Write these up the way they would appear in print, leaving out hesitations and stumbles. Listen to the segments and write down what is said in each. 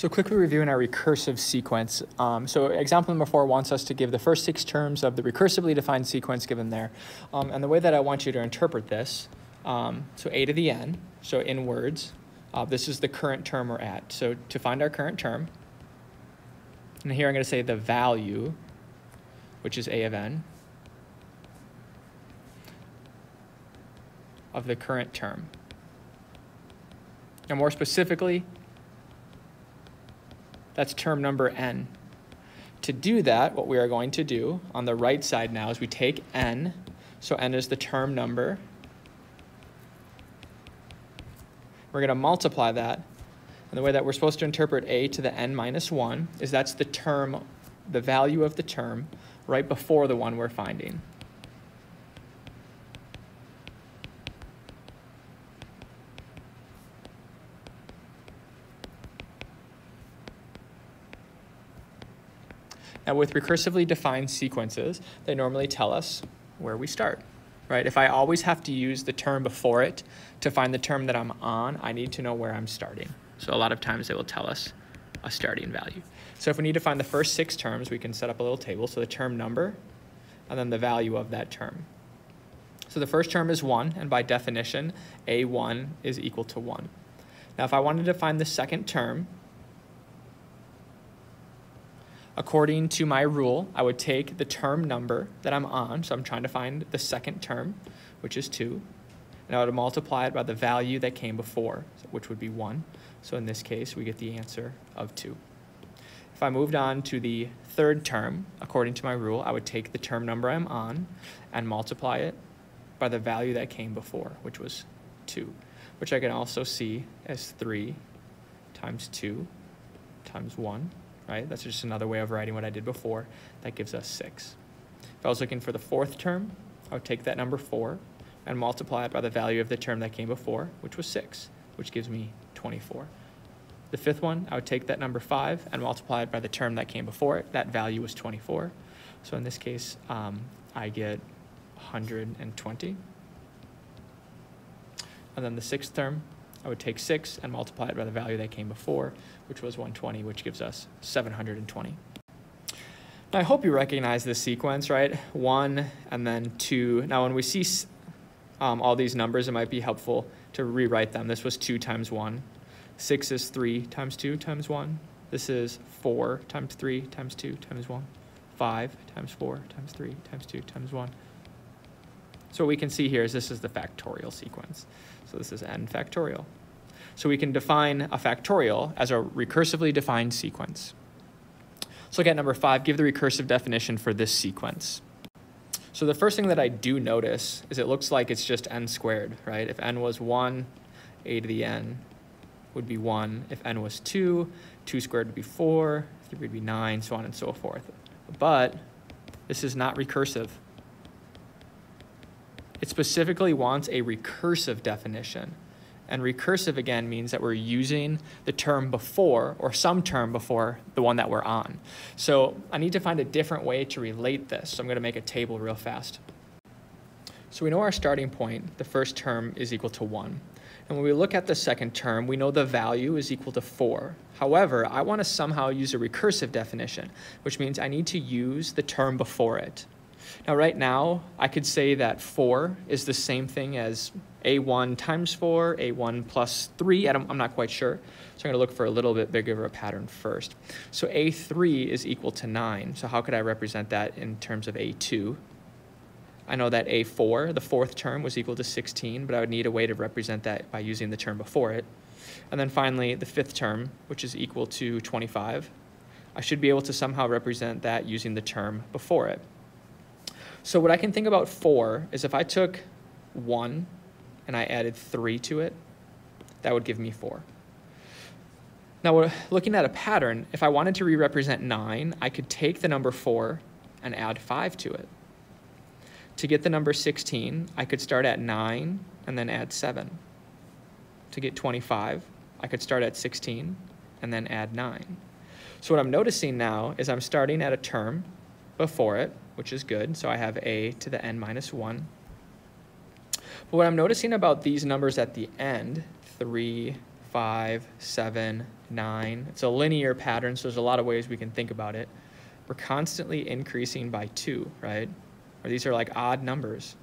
So quickly reviewing our recursive sequence. So example number 4 wants us to give the first 6 terms of the recursively defined sequence given there. And the way that I want you to interpret this, so a to the n, so in words, this is the current term we're at. So to find our current term, and here I'm going to say the value, which is a of n, of the current term. Now more specifically, that's term number n. To do that, what we are going to do on the right side now is we take n, so n is the term number. We're going to multiply that. And the way that we're supposed to interpret a to the n minus 1 is that's the term, the value of the term right before the one we're finding. Now with recursively defined sequences, they normally tell us where we start, right? If I always have to use the term before it to find the term that I'm on, I need to know where I'm starting. So a lot of times they will tell us a starting value. So if we need to find the first 6 terms, we can set up a little table. So the term number, and then the value of that term. So the first term is 1, and by definition, a1 is equal to 1. Now if I wanted to find the second term, according to my rule, I would take the term number that I'm on, so I'm trying to find the second term, which is 2, and I would multiply it by the value that came before, which would be 1. So in this case, we get the answer of 2. If I moved on to the third term, according to my rule, I would take the term number I'm on and multiply it by the value that came before, which was 2, which I can also see as 3 times 2 times 1. Right? That's just another way of writing what I did before. That gives us 6. If I was looking for the fourth term, I would take that number 4 and multiply it by the value of the term that came before, which was 6, which gives me 24. The fifth one, I would take that number 5 and multiply it by the term that came before it. That value was 24. So in this case, I get 120. And then the sixth term, I would take 6 and multiply it by the value that came before, which was 120, which gives us 720. Now, I hope you recognize this sequence, right? 1 and then 2. Now, when we see all these numbers, it might be helpful to rewrite them. This was 2 times 1. 6 is 3 times 2 times 1. This is 4 times 3 times 2 times 1. 5 times 4 times 3 times 2 times 1. So what we can see here is this is the factorial sequence. So this is n factorial. So we can define a factorial as a recursively defined sequence. Let's look at number 5, give the recursive definition for this sequence. So the first thing that I do notice is it looks like it's just n squared, right? If n was 1, a to the n would be 1. If n was 2, 2 squared would be 4, 3 would be 9, so on and so forth. But this is not recursive. It specifically wants a recursive definition. And recursive, again, means that we're using the term before or some term before the one that we're on. So I need to find a different way to relate this. So I'm going to make a table real fast. So we know our starting point, the first term, is equal to 1. And when we look at the second term, we know the value is equal to 4. However, I want to somehow use a recursive definition, which means I need to use the term before it. Now, right now, I could say that 4 is the same thing as a1 times 4, a1 plus 3. I'm not quite sure. So I'm going to look for a little bit bigger of a pattern first. So a3 is equal to 9. So how could I represent that in terms of a2? I know that a4, the fourth term, was equal to 16, but I would need a way to represent that by using the term before it. And then finally, the fifth term, which is equal to 25. I should be able to somehow represent that using the term before it. So what I can think about 4 is if I took 1 and I added 3 to it, that would give me 4. Now, we're looking at a pattern. If I wanted to re-represent 9, I could take the number 4 and add 5 to it. To get the number 16, I could start at 9 and then add 7. To get 25, I could start at 16 and then add 9. So what I'm noticing now is I'm starting at a term before it, which is good. So I have a to the n minus 1. But what I'm noticing about these numbers at the end, 3, 5, 7, 9. It's a linear pattern, so there's a lot of ways we can think about it. We're constantly increasing by 2, right? Or these are like odd numbers.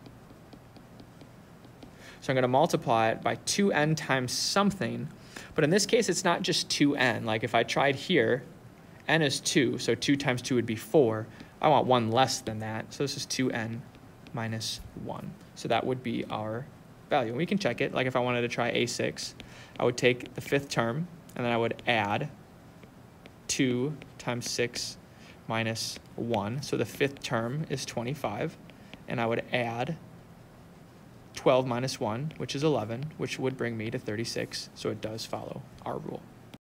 So I'm going to multiply it by 2n times something. But in this case, it's not just 2n. Like if I tried here, n is 2, so 2 times 2 would be 4. I want 1 less than that, so this is 2n minus 1. So that would be our value. And we can check it. Like if I wanted to try a6, I would take the 5th term, and then I would add 2 times 6 minus 1. So the 5th term is 25, and I would add 12 minus 1, which is 11, which would bring me to 36. So it does follow our rule.